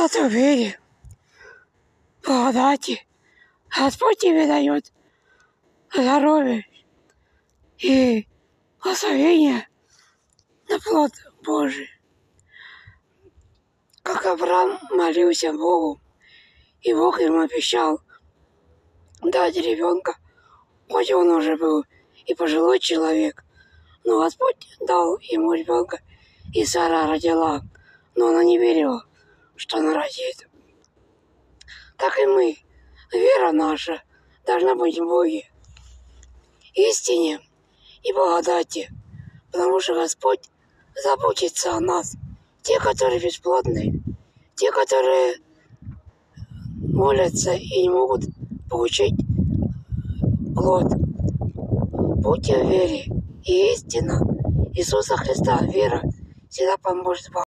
Когда ты в вере, благодати, Господь тебе дает здоровье и благословение на плод Божий. Как Авраам молился Богу, и Бог ему обещал дать ребенка, хоть он уже был и пожилой человек, но Господь дал ему ребенка, и Сара родила, но она не верила, что она родит. Так и мы, вера наша должна быть в Боге, истине и благодати, потому что Господь заботится о нас. Те, которые бесплодные, те, которые молятся и не могут получить плод. Будьте в вере и истина Иисуса Христа. Вера всегда поможет вам.